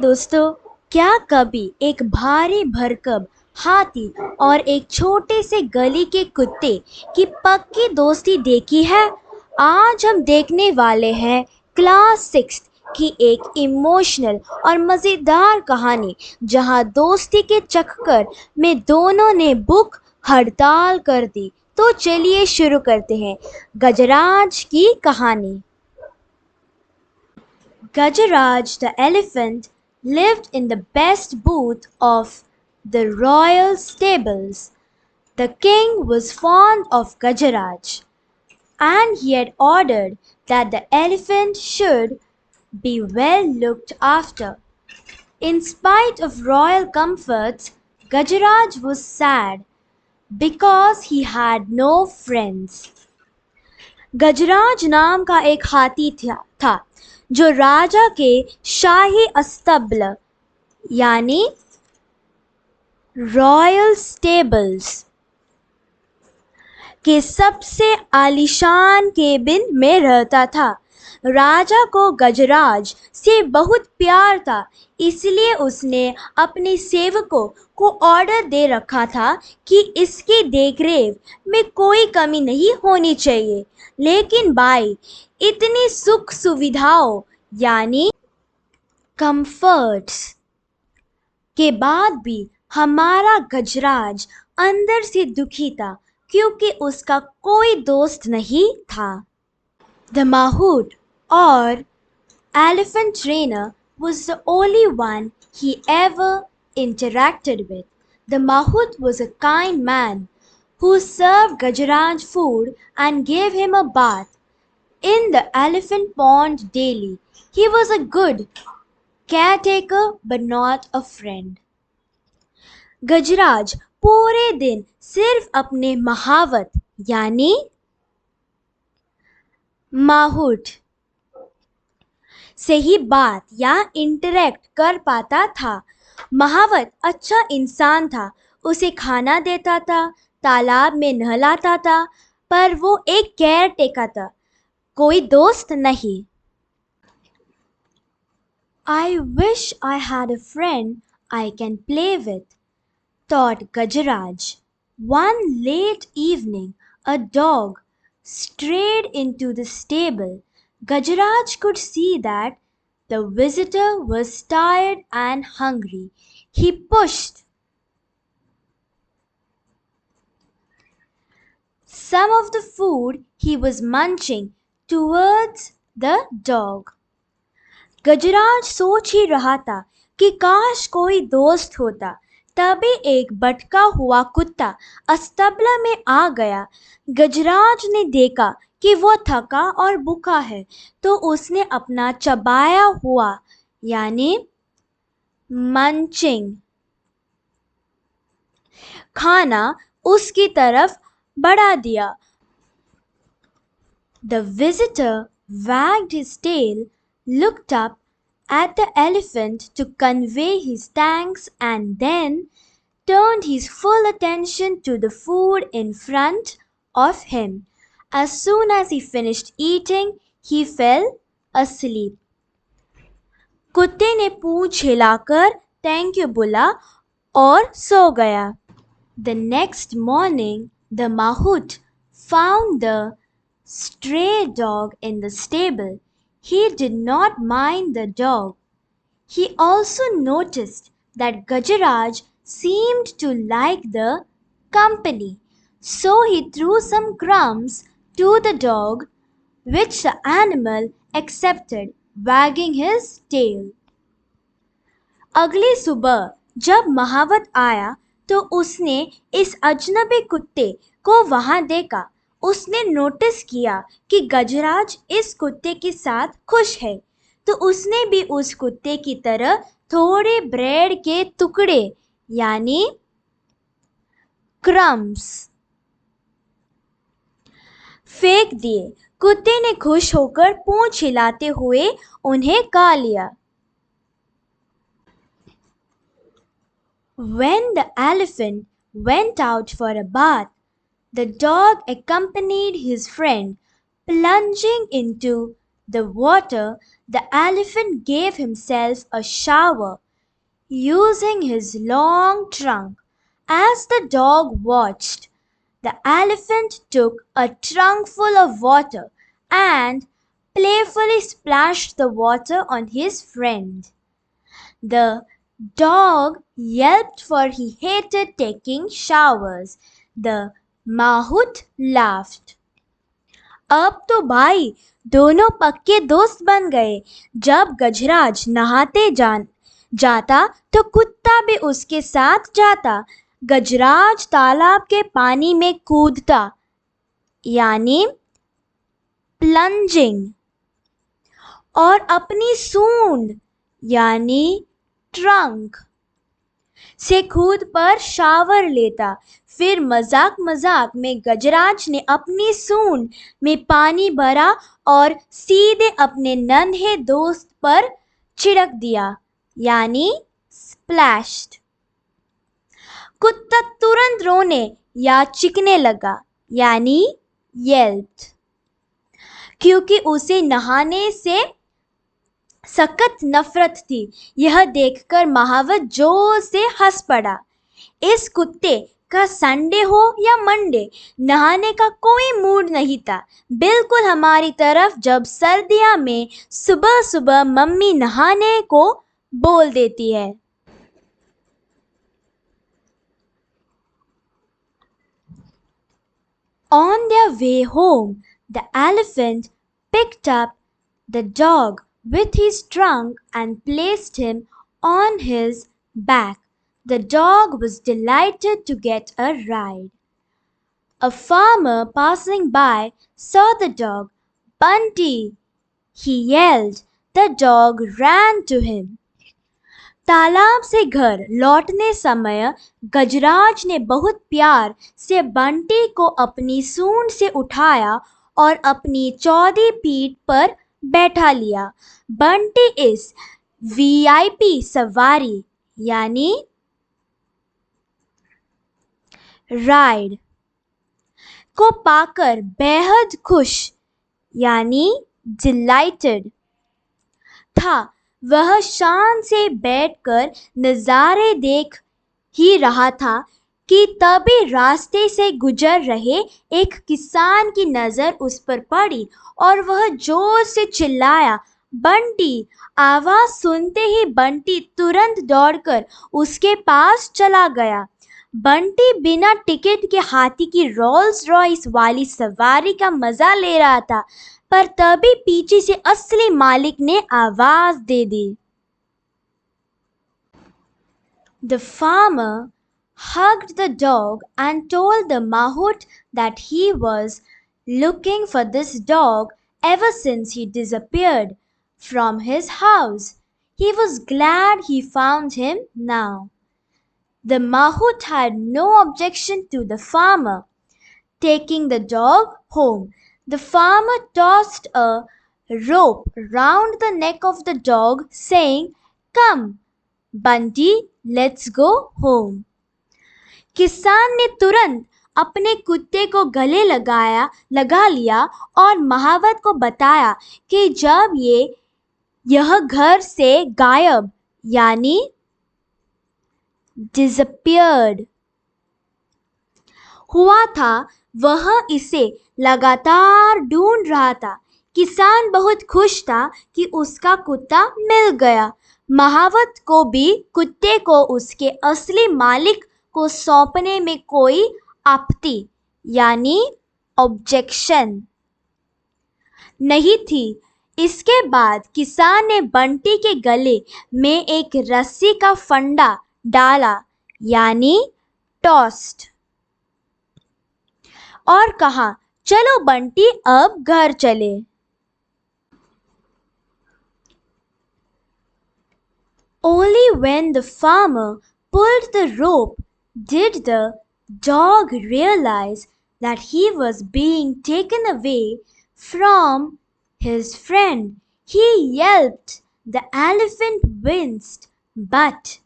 दोस्तों, क्या कभी एक भारी भरकम हाथी और एक छोटे से गली के कुत्ते की पक्की दोस्ती देखी है? आज हम देखने वाले हैं क्लास 6 की एक इमोशनल और मज़ेदार कहानी, जहां दोस्ती के चक्कर में दोनों ने भूख हड़ताल कर दी। तो चलिए शुरू करते हैं गजराज की कहानी। Gajaraj the elephant lived in the best booth of the royal stables. The king was fond of Gajaraj, and he had ordered that the elephant should be well looked after. In spite of royal comforts, Gajaraj was sad because he had no friends. गजराज नाम का एक हाथी था जो राजा के शाही अस्तबल यानी royal stables के सबसे आलीशान केबिन में रहता था। राजा को गजराज से बहुत प्यार था, इसलिए उसने अपने सेवकों को ऑर्डर दे रखा था कि इसकी देखरेख में कोई कमी नहीं होनी चाहिए। लेकिन भाई, इतनी सुख सुविधाओं यानी कंफर्ट्स के बाद भी हमारा गजराज अंदर से दुखी था, क्योंकि उसका कोई दोस्त नहीं था। The Mahout, or elephant trainer, was the only one he ever interacted with. The Mahout was a kind man who served Gajaraj food and gave him a bath in the elephant pond daily. He was a good caretaker but not a friend. गजराज पूरे दिन सिर्फ अपने महावत यानी माहूट से ही बात या interact कर पाता था। महावत अच्छा इंसान था, उसे खाना देता था, तालाब में नहलाता था, पर वो एक केयर टेकर था, कोई दोस्त नहीं। I wish I had a friend I can play with, thought Gajaraj. One late evening, a dog strayed into the stable. Gajaraj could see that the visitor was tired and hungry. He pushed some of the food he was munching towards the dog. गजराज सोच ही रहा था कि काश कोई दोस्त होता। तभी एक भटका हुआ कुत्ता अस्तबला में आ गया। गजराज ने देखा कि वो थका और भूखा है, तो उसने अपना चबाया हुआ यानी मंचिंग खाना उसकी तरफ बढ़ा दिया। The visitor wagged his tail, looked up at the elephant to convey his thanks, and then turned his full attention to the food in front of him. As soon as he finished eating, he fell asleep. कुत्ते ने पूंछ हिलाकर thank you बोला और सो गया। The next morning, the Mahout found the stray dog in the stable. He did not mind the dog. He also noticed that Gajaraj seemed to like the company, so he threw some crumbs to the dog, which the animal accepted, wagging his tail. अगली सुबह जब महावत आया तो उसने इस अजनबी कुत्ते को वहां देखा। उसने नोटिस किया कि गजराज इस कुत्ते के साथ खुश है, तो उसने भी उस कुत्ते की तरह थोड़े ब्रेड के टुकड़े यानी क्रम्स फेंक दिए। कुत्ते ने खुश होकर पूंछ हिलाते हुए उन्हें खा लिया। When the elephant went out for a bath, the dog accompanied his friend, plunging into the water, the elephant gave himself a shower, using his long trunk. As the dog watched, the elephant took a trunkful of water and playfully splashed the water on his friend. The dog yelped, for he hated taking showers. The mahout laughed. अब तो भाई दोनों पक्के दोस्त बन गए। जब गजराज नहाते जाता तो कुत्ता भी उसके साथ जाता। गजराज तालाब के पानी में कूदता, यानी प्लंजिंग, और अपनी सूंड यानी ट्रंक से खुद पर शावर लेता। फिर मजाक मजाक में गजराज ने अपनी सूंड में पानी भरा और सीधे अपने नन्हे दोस्त पर छिड़क दिया, यानी स्प्लैश्ड। कुत्ता तुरंत रोने या चिकने लगा, यानी येल्प्ड, क्योंकि उसे नहाने से सख्त नफरत थी। यह देखकर महावत जोर से हंस पड़ा। इस कुत्ते का संडे हो या मंडे, नहाने का कोई मूड नहीं था, बिल्कुल हमारी तरफ जब सर्दियों में सुबह सुबह मम्मी नहाने को बोल देती है। On their way home, the elephant picked up the dog with his trunk and placed him on his back. The dog was delighted to get a ride. A farmer passing by saw the dog. "Bunty!" he yelled. The dog ran to him. तालाब से घर लौटने समय गजराज ने बहुत प्यार से बंटी को अपनी सूंड से उठाया और अपनी चौड़ी पीठ पर बैठा लिया। बंटी इस वीआईपी सवारी यानी राइड को पाकर बेहद खुश यानी डिलाइटेड था। वह शान से बैठकर नज़ारे देख ही रहा था कि तभी रास्ते से गुजर रहे एक किसान की नज़र उस पर पड़ी और वह जोर से चिल्लाया, "बंटी!" आवाज़ सुनते ही बंटी तुरंत दौड़कर उसके पास चला गया। बंटी बिना टिकट के हाथी की रोल्स रॉयस वाली सवारी का मजा ले रहा था, पर तभी पीछे से असली मालिक ने आवाज दे दी। The farmer hugged the dog and told the mahout that he was looking for this dog ever since he disappeared from his house. He was glad he found him now. The mahout had no objection to the farmer taking the dog home. The farmer tossed a rope round the neck of the dog, saying, "Come, Bunty, let's go home." किसान ने तुरंत अपने कुत्ते को गले लगा लिया और महावत को बताया कि जब यह घर से गायब यानी disappeared हुआ था, वह इसे लगातार ढूंढ रहा था। किसान बहुत खुश था कि उसका कुत्ता मिल गया। महावत को भी कुत्ते को उसके असली मालिक को सौंपने में कोई आपत्ति यानी ऑब्जेक्शन नहीं थी। इसके बाद किसान ने बंटी के गले में एक रस्सी का फंदा डाला यानी टॉस्ट और कहा, "चलो बंटी, अब घर चले।" Only when the farmer pulled the rope did the dog realize that he was being taken away from his friend. He yelped, the elephant winced, but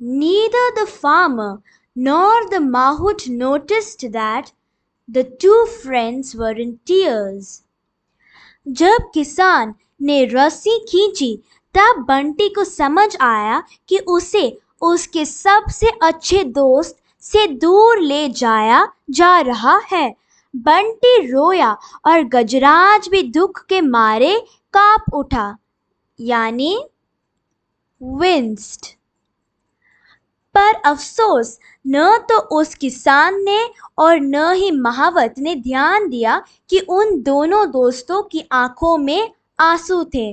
neither the farmer nor the mahout noticed that the two friends were in tears. जब किसान ने रस्सी खींची तब बंटी को समझ आया कि उसे उसके सबसे अच्छे दोस्त से दूर ले जाया जा रहा है। बंटी रोया और गजराज भी दुख के मारे कांप उठा, यानी विंस्ड। पर अफसोस, न तो उस किसान ने और न ही महावत ने ध्यान दिया कि उन दोनों दोस्तों की आंखों में आंसू थे।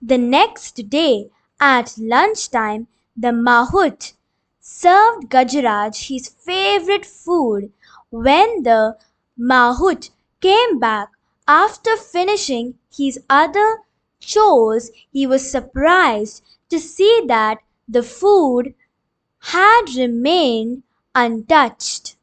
The next day at lunchtime, the Mahout served Gajraj his favorite food. When the Mahout came back after finishing his other chores, he was surprised to see that the food had remained untouched.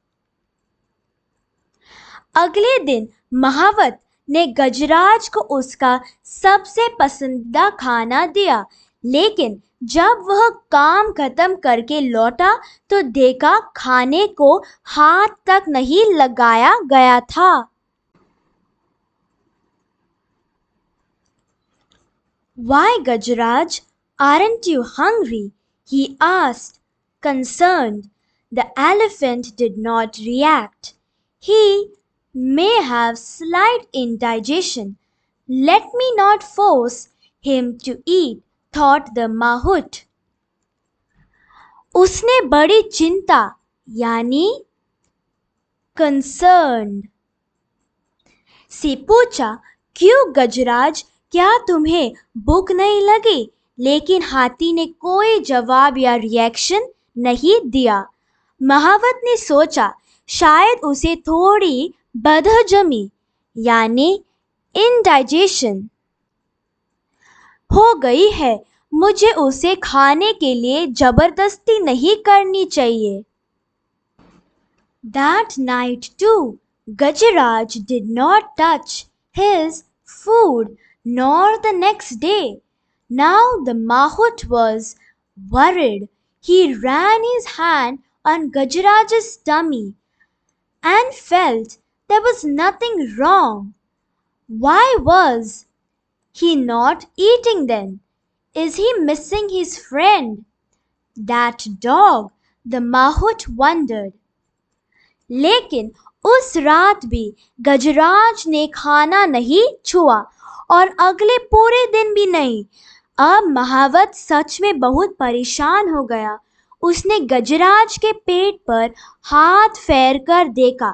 अगले दिन महावत ने गजराज को उसका सबसे पसंदीदा खाना दिया, लेकिन जब वह काम खत्म करके लौटा तो देखा खाने को हाथ तक नहीं लगाया गया था। Why, Gajraj, aren't you hungry? He asked, concerned. The elephant did not react. He may have slight indigestion. Let me not force him to eat, thought the Mahout. उसने बड़ी चिंता यानी कंसर्न्ड से पूछा, क्यों गजराज, क्या तुम्हें भूख नहीं लगी? लेकिन हाथी ने कोई जवाब या रिएक्शन नहीं दिया। महावत ने सोचा शायद उसे थोड़ी बदहजमी यानी इंडाइजेशन हो गई है, मुझे उसे खाने के लिए जबरदस्ती नहीं करनी चाहिए। That night too, Gajraj did not touch his food nor the next day. Now the Mahout was worried. He ran his hand on Gajraj's tummy and felt there was nothing wrong. Why was he not eating then? Is he missing his friend? That dog, the Mahout wondered. लेकिन उस रात भी गजराज ने खाना नहीं छुआ और अगले पूरे दिन भी नहीं। अब महावत सच में बहुत परेशान हो गया। उसने गजराज के पेट पर हाथ फेर कर देखा,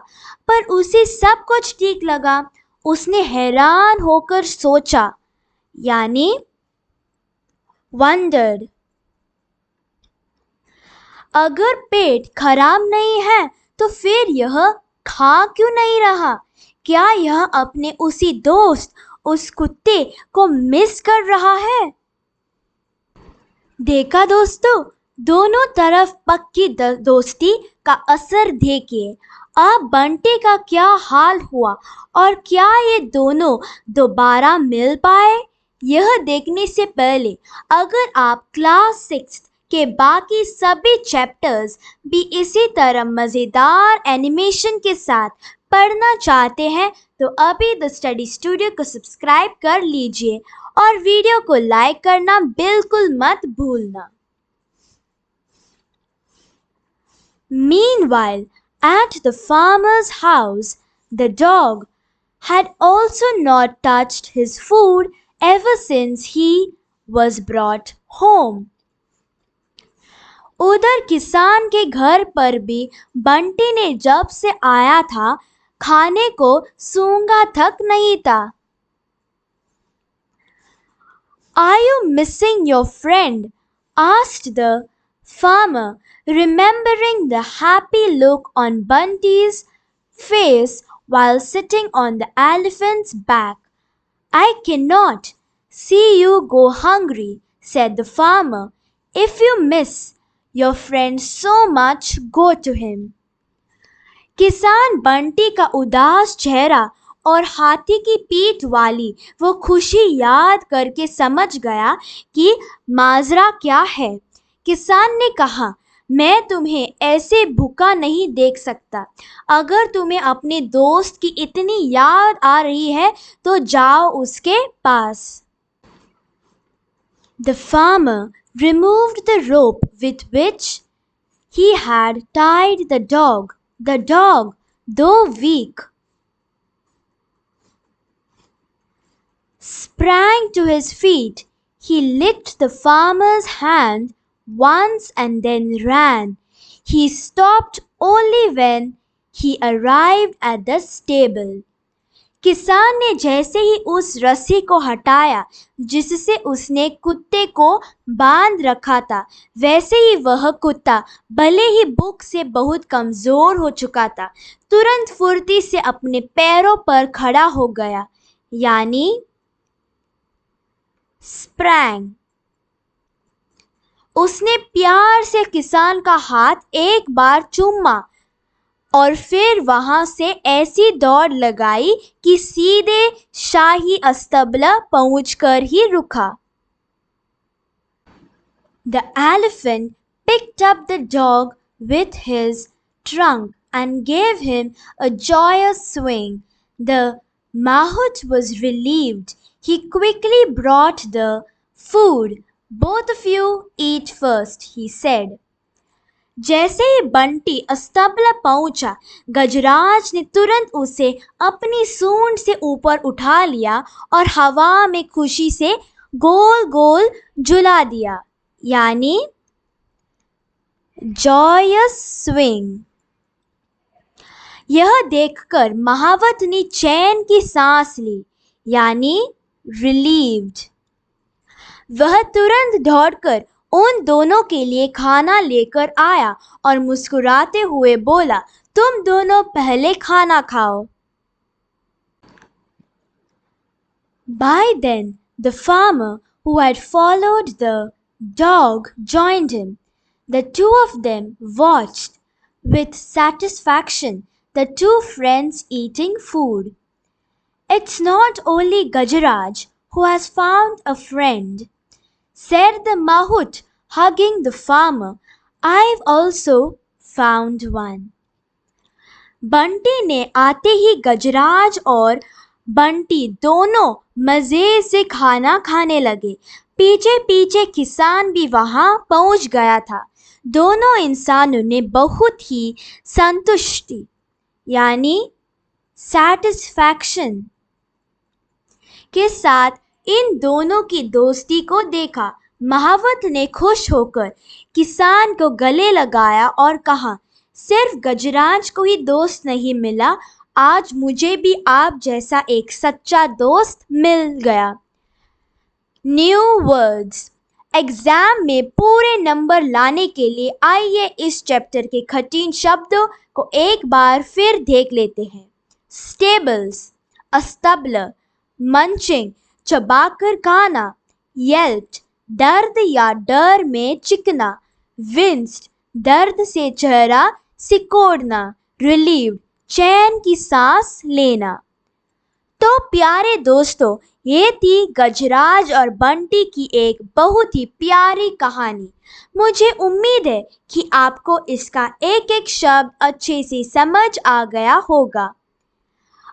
पर उसे सब कुछ ठीक लगा। उसने हैरान होकर सोचा, यानी वंडर्ड, अगर पेट खराब नहीं है तो फिर यह खा क्यों नहीं रहा? क्या यह अपने उसी दोस्त, उस कुत्ते को मिस कर रहा है? देखा दोस्तों, दोनों तरफ पक्की दोस्ती का असर देखिए। अब बंटी का क्या हाल हुआ और क्या ये दोनों दोबारा मिल पाए? यह देखने से पहले अगर आप क्लास 6 के बाकी सभी चैप्टर्स भी इसी तरह मज़ेदार एनिमेशन के साथ पढ़ना चाहते हैं तो अभी द स्टडी स्टूडियो को सब्सक्राइब कर लीजिए और वीडियो को लाइक करना बिल्कुल मत भूलना। Meanwhile, at the farmer's house, the dog had also not touched his food ever since he was brought home. उधर किसान के घर पर भी बंटी ने जब से आया था खाने को सूंघा तक नहीं था। Are you missing your friend? asked the farmer, remembering the happy look on Bunty's face while sitting on the elephant's back. I cannot see you go hungry, said the farmer. If you miss your friend so much, go to him. किसान बंटी का उदास चेहरा और हाथी की पीठ वाली वो खुशी याद करके समझ गया कि माजरा क्या है। किसान ने कहा, मैं तुम्हें ऐसे भूखा नहीं देख सकता। अगर तुम्हें अपने दोस्त की इतनी याद आ रही है तो जाओ उसके पास। The farmer removed the rope with which he had tied the dog. The dog, though weak, sprang to his feet. He licked the farmer's hand once and then ran. He stopped only when he arrived at the stable. किसान ने जैसे ही उस रस्सी को हटाया जिससे उसने कुत्ते को बांध रखा था, वैसे ही वह कुत्ता भले ही भूख से बहुत कमजोर हो चुका था, तुरंत फुर्ती से अपने पैरों पर खड़ा हो गया, यानी स्प्रैंग। उसने प्यार से किसान का हाथ एक बार चूमा और फिर वहां से ऐसी दौड़ लगाई कि सीधे शाही अस्तबल पहुंचकर ही रुका। The elephant picked up the dog with his trunk and gave him a joyous swing. The mahout was relieved. He quickly brought the food. Both of you eat first, he said. जैसे ही बंटी अस्तबल पहुंचा, गजराज ने तुरंत उसे अपनी सूंड से ऊपर उठा लिया और हवा में खुशी से गोल गोल झुला दिया, यानी जॉयस स्विंग। यह देखकर महावत ने चैन की सांस ली, यानी रिलीव्ड। वह तुरंत दौड़कर उन दोनों के लिए खाना लेकर आया और मुस्कुराते हुए बोला, तुम दोनों पहले खाना खाओ। By then, the farmer who had followed the dog joined him. The two of them watched with satisfaction the two friends eating food. It's not only Gajaraj who has found a friend, said the mahout, hugging the farmer. I've also found one. Bunty ने आते ही गजराज और बंटी दोनों मजे से खाना खाने लगे। पीछे पीछे किसान भी वहां पहुंच गया था। दोनों इंसानों ने बहुत ही संतुष्टि, यानी सैटिस्फैक्शन के साथ इन दोनों की दोस्ती को देखा। महावत ने खुश होकर किसान को गले लगाया और कहा, सिर्फ गजराज को ही दोस्त नहीं मिला, आज मुझे भी आप जैसा एक सच्चा दोस्त मिल गया। New words. एग्जाम में पूरे नंबर लाने के लिए आइए इस चैप्टर के कठिन शब्दों को एक बार फिर देख लेते हैं। स्टेबल्स, अस्तबल, मंचिंग, चबाकर खाना, येल्प्ड, दर्द या डर में चिकना, विंस्ड, दर्द से चेहरा सिकोड़ना, रिलीव्ड, चैन की सांस लेना। तो प्यारे दोस्तों, ये थी गजराज और बंटी की एक बहुत ही प्यारी कहानी। मुझे उम्मीद है कि आपको इसका एक एक शब्द अच्छे से समझ आ गया होगा।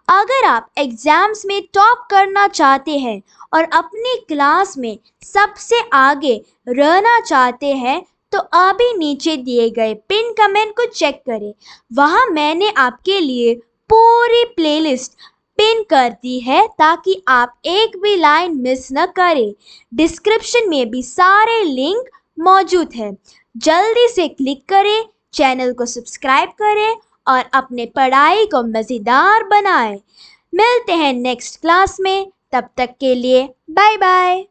अगर आप एग्जाम्स में टॉप करना चाहते हैं और अपनी क्लास में सबसे आगे रहना चाहते हैं तो अभी नीचे दिए गए पिन कमेंट को चेक करें। वहाँ मैंने आपके लिए पूरी प्लेलिस्ट पिन कर दी है ताकि आप एक भी लाइन मिस न करें। डिस्क्रिप्शन में भी सारे लिंक मौजूद हैं। जल्दी से क्लिक करें, चैनल को सब्सक्राइब करें और अपने पढ़ाई को मज़ेदार बनाएं। मिलते हैं नेक्स्ट क्लास में, तब तक के लिए बाय बाय।